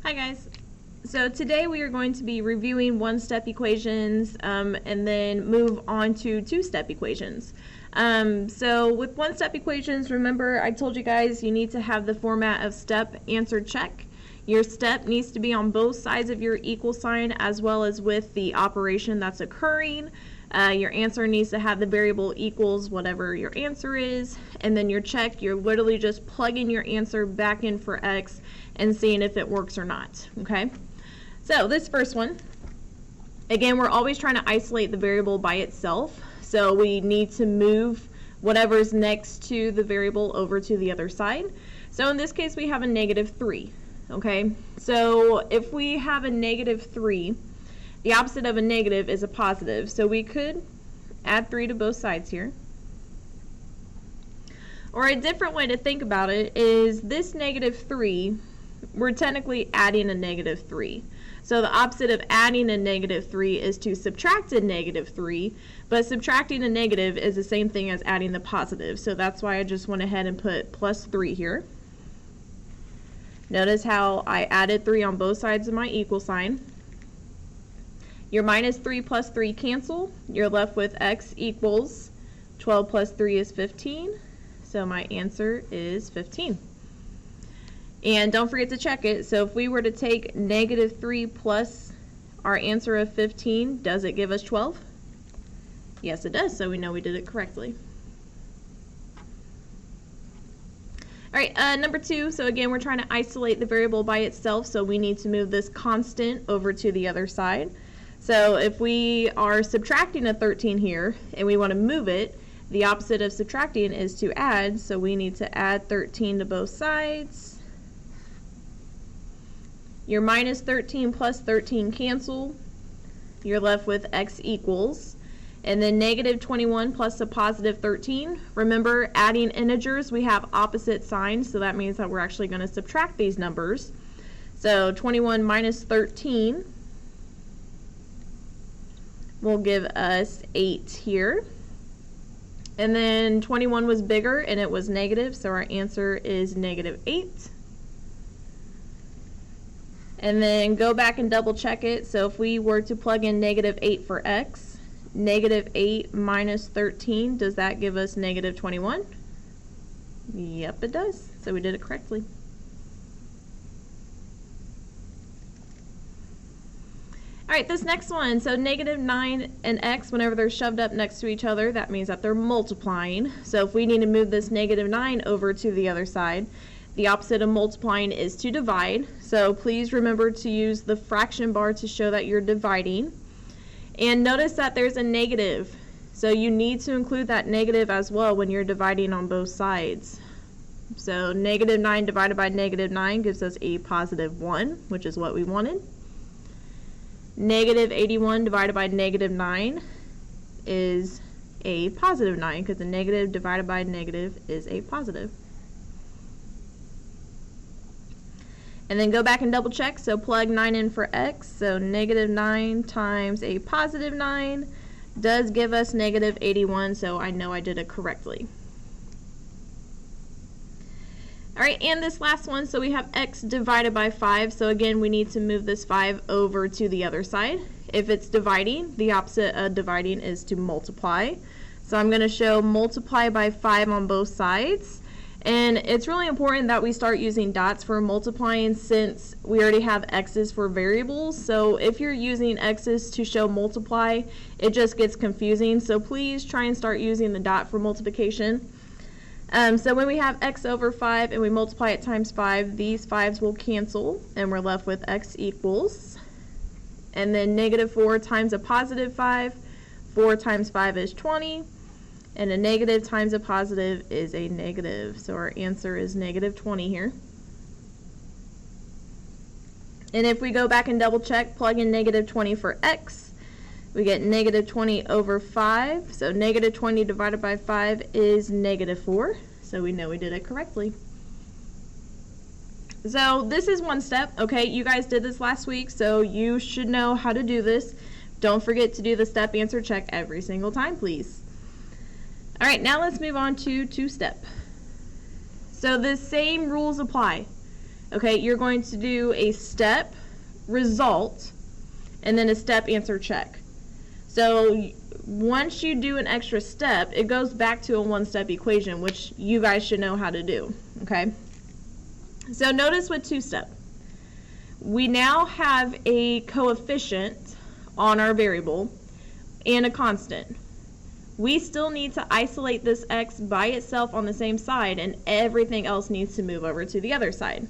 Hi guys. So today we are going to be reviewing one-step equations and then move on to two-step equations. So with one-step equations, remember I told you guys you need to have the format of step, answer, check. Your step needs to be on both sides of your equal sign as well as with the operation that's occurring. Your answer needs to have the variable equals whatever your answer is, and then your check, you're literally just plugging your answer back in for x and seeing if it works or not, okay? So this first one, again, we're always trying to isolate the variable by itself, so we need to move whatever's next to the variable over to the other side. So in this case, we have a -3, okay? So if we have a -3, the opposite of a negative is a positive, so we could add 3 to both sides here. Or a different way to think about it is this -3, we're technically adding a -3. So the opposite of adding a -3 is to subtract a -3, but subtracting a negative is the same thing as adding the positive, so that's why I just went ahead and put +3 here. Notice how I added 3 on both sides of my equal sign. Your -3 plus 3 cancel. You're left with x equals 12 plus 3 is 15. So my answer is 15. And don't forget to check it. So if we were to take -3 plus our answer of 15, does it give us 12? Yes, it does. So we know we did it correctly. All right, number 2. So again, we're trying to isolate the variable by itself. So we need to move this constant over to the other side. So if we are subtracting a 13 here and we want to move it, the opposite of subtracting is to add, so we need to add 13 to both sides. Your -13 plus 13 cancel. You're left with x equals. And then -21 plus a +13. Remember, adding integers, we have opposite signs, so that means that we're actually going to subtract these numbers. So 21 minus 13 will give us 8 here. And then 21 was bigger and it was negative, so our answer is -8. And then go back and double check it. So if we were to plug in -8 for x, -8 minus 13, does that give us -21? Yep, it does. So we did it correctly. All right, this next one, so -9 and x, whenever they're shoved up next to each other, that means that they're multiplying. So if we need to move this -9 over to the other side, the opposite of multiplying is to divide. So please remember to use the fraction bar to show that you're dividing. And notice that there's a negative. So you need to include that negative as well when you're dividing on both sides. So -9 divided by -9 gives us a +1, which is what we wanted. -81 divided by -9 is a +9 because the negative divided by negative is a positive. And then go back and double check. So plug 9 in for x. So -9 times a +9 does give us -81. So I know I did it correctly. All right, and this last one, so we have x divided by 5. So again, we need to move this 5 over to the other side. If it's dividing, the opposite of dividing is to multiply. So I'm going to show multiply by 5 on both sides. And it's really important that we start using dots for multiplying since we already have x's for variables. So if you're using x's to show multiply, it just gets confusing. So please try and start using the dot for multiplication. So when we have x over 5 and we multiply it times 5, these 5's will cancel and we're left with x equals. And then -4 times a +5, 4 times 5 is 20. And a negative times a positive is a negative. So our answer is -20 here. And if we go back and double check, plug in -20 for x, we get -20 over 5. So -20 divided by 5 is -4. So we know we did it correctly. So this is one step, okay? You guys did this last week, so you should know how to do this. Don't forget to do the step, answer, check every single time, please. All right, now let's move on to two-step. So the same rules apply. Okay, you're going to do a step result and then a step answer check. So once you do an extra step, it goes back to a one-step equation, which you guys should know how to do. Okay, so notice with two-step, we now have a coefficient on our variable and a constant. We still need to isolate this x by itself on the same side, and everything else needs to move over to the other side.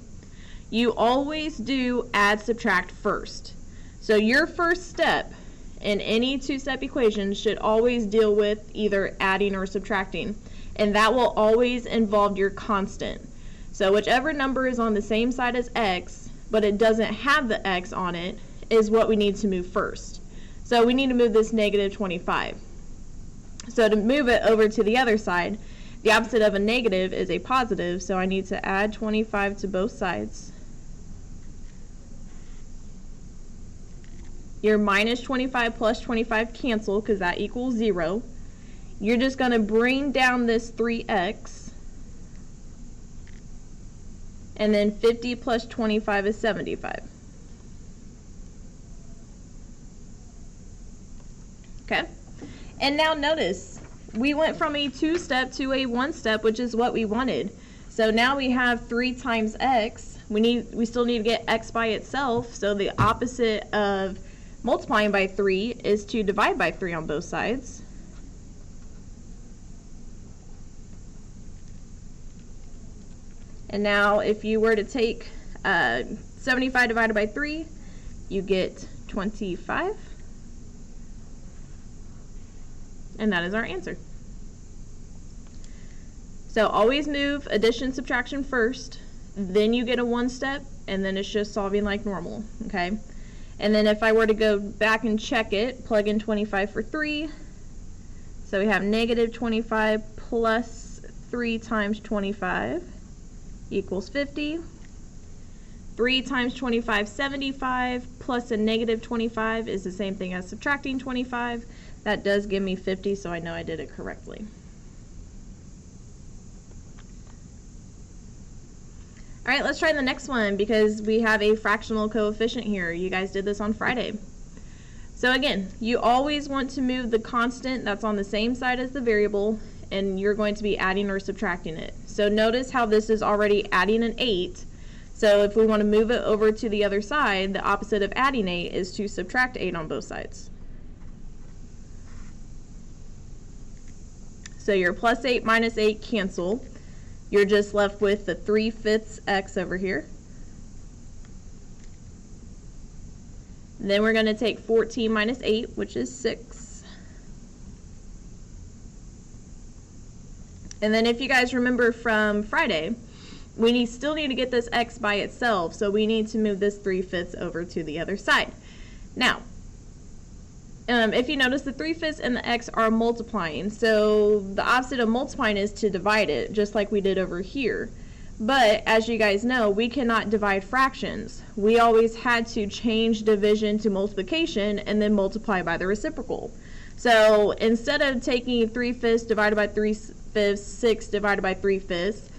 You always do add, subtract first. So your first step in any two-step equation should always deal with either adding or subtracting, and that will always involve your constant. So whichever number is on the same side as x, but it doesn't have the x on it, is what we need to move first. So we need to move this negative 25. So to move it over to the other side, the opposite of a negative is a positive, so I need to add 25 to both sides. Your minus 25 plus 25 cancel because that equals 0. You're just going to bring down this 3x, and then 50 plus 25 is 75. Okay, and now notice we went from a two-step to a one-step, which is what we wanted. So now we have 3 times x. We still need to get x by itself, so the opposite of multiplying by 3 is to divide by 3 on both sides. And now if you were to take 75 divided by 3, you get 25. And that is our answer. So always move addition, subtraction first, then you get a one step, and then it's just solving like normal, okay? And then if I were to go back and check it, plug in 25 for 3. So we have negative 25 plus 3 times 25 equals 50. 3 times 25, 75, plus a negative 25 is the same thing as subtracting 25. That does give me 50, so I know I did it correctly. All right, let's try the next one because we have a fractional coefficient here. You guys did this on Friday. So again, you always want to move the constant that's on the same side as the variable, and you're going to be adding or subtracting it. So notice how this is already adding an 8. So if we want to move it over to the other side, the opposite of adding 8 is to subtract 8 on both sides. So your plus 8 minus 8 cancel. You're just left with the 3/5 x over here. Then we're going to take 14 minus 8, which is 6. And then if you guys remember from Friday, we still need to get this x by itself, so we need to move this 3/5 over to the other side. Now, if you notice, the 3/5 and the x are multiplying, so the opposite of multiplying is to divide it, just like we did over here. But as you guys know, we cannot divide fractions. We always had to change division to multiplication and then multiply by the reciprocal. So instead of taking 3/5 divided by 3/5, 6 divided by 3/5,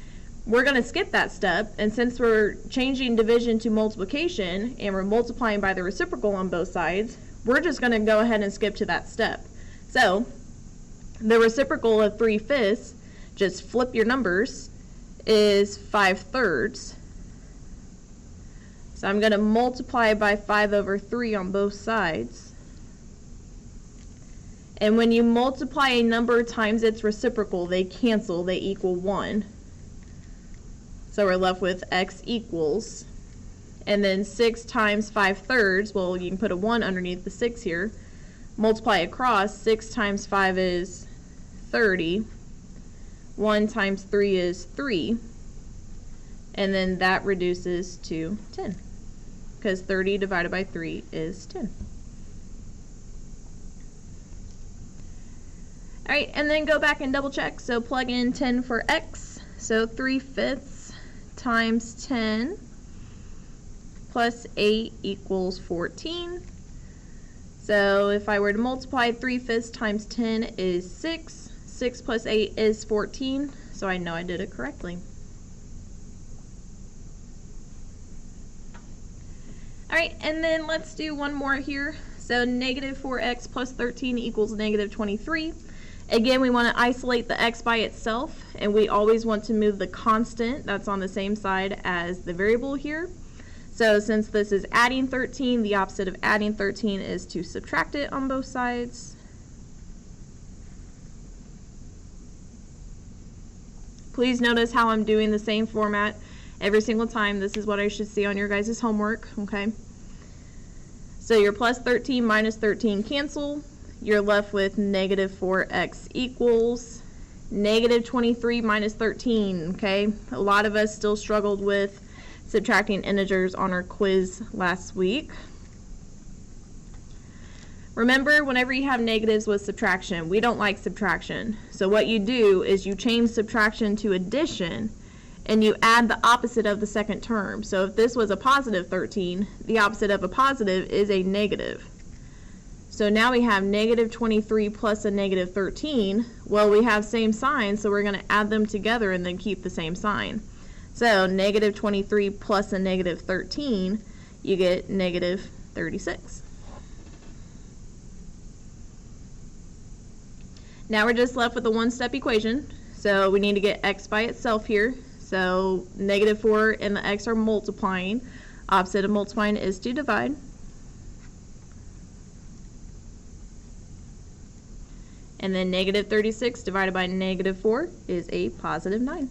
we're going to skip that step, and since we're changing division to multiplication and we're multiplying by the reciprocal on both sides, we're just going to go ahead and skip to that step. So the reciprocal of 3/5, just flip your numbers, is 5/3. So I'm going to multiply by 5 over 3 on both sides. And when you multiply a number times its reciprocal, they cancel, they equal 1. So we're left with x equals, and then 6 times 5/3, well, you can put a 1 underneath the 6 here. Multiply across, 6 times 5 is 30. 1 times 3 is 3. And then that reduces to 10, because 30 divided by 3 is 10. All right, and then go back and double check. So plug in 10 for x. So 3/5 times 10 plus 8 equals 14. So if I were to multiply 3/5 times 10 is 6. 6 plus 8 is 14. So I know I did it correctly. All right, and then let's do one more here. So negative 4x plus 13 equals negative 23. Again, we want to isolate the x by itself, and we always want to move the constant that's on the same side as the variable here. So since this is adding 13, the opposite of adding 13 is to subtract it on both sides. Please notice how I'm doing the same format every single time. This is what I should see on your guys' homework, okay? So your plus 13 minus 13 cancel. You're left with negative 4x equals negative 23 minus 13, okay? A lot of us still struggled with subtracting integers on our quiz last week. Remember, whenever you have negatives with subtraction, we don't like subtraction. So what you do is you change subtraction to addition, and you add the opposite of the second term. So if this was a positive 13, the opposite of a positive is a negative. So now we have negative 23 plus a negative 13. Well, we have same sign, so we're going to add them together and then keep the same sign. So negative 23 plus a negative 13, you get negative 36. Now we're just left with a one-step equation. So we need to get x by itself here. So negative 4 and the x are multiplying. Opposite of multiplying is to divide. And then negative 36 divided by negative 4 is a positive 9.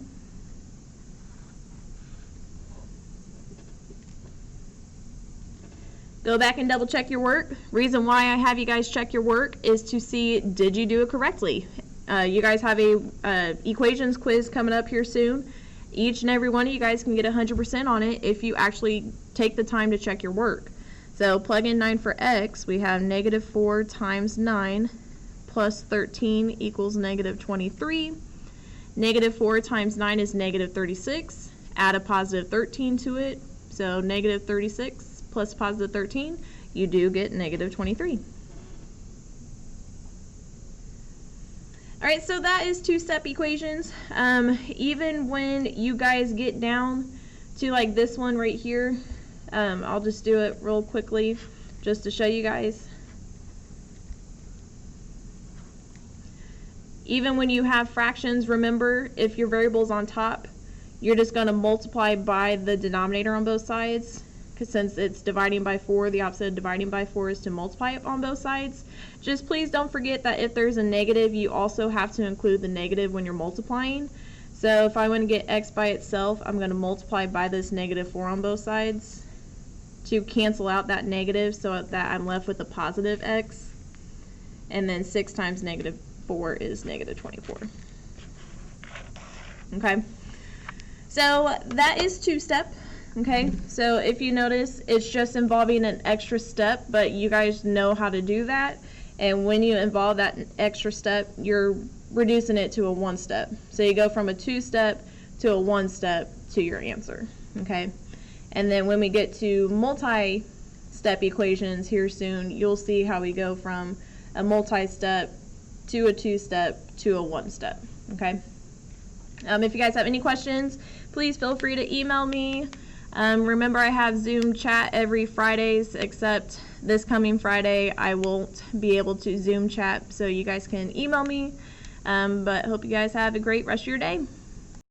Go back and double check your work. Reason why I have you guys check your work is to see, did you do it correctly? You guys have a equations quiz coming up here soon. Each and every one of you guys can get 100% on it if you actually take the time to check your work. So plug in 9 for x. We have negative 4 times 9 plus 13 equals negative 23. Negative 4 times 9 is negative 36. Add a positive 13 to it. So negative 36 plus positive 13, you do get negative 23. All right, so that is two-step equations. Even when you guys get down to like this one right here, I'll just do it real quickly just to show you guys. Even when you have fractions, remember, if your variable's on top, you're just going to multiply by the denominator on both sides. Because since it's dividing by 4, the opposite of dividing by 4 is to multiply it on both sides. Just please don't forget that if there's a negative, you also have to include the negative when you're multiplying. So if I want to get x by itself, I'm going to multiply by this negative 4 on both sides to cancel out that negative so that I'm left with a positive x. And then 6 times negative 4 is negative 24. Okay, so that is two-step. Okay, so if you notice, it's just involving an extra step, but you guys know how to do that. And when you involve that extra step, you're reducing it to a one-step. So you go from a two-step to a one-step to your answer. Okay, and then when we get to multi-step equations here soon, you'll see how we go from a multi-step to a two-step to a one-step. Okay, if you guys have any questions, please feel free to email me. Remember, I have Zoom chat every Fridays, except this coming Friday I won't be able to Zoom chat, so you guys can email me. But hope you guys have a great rest of your day.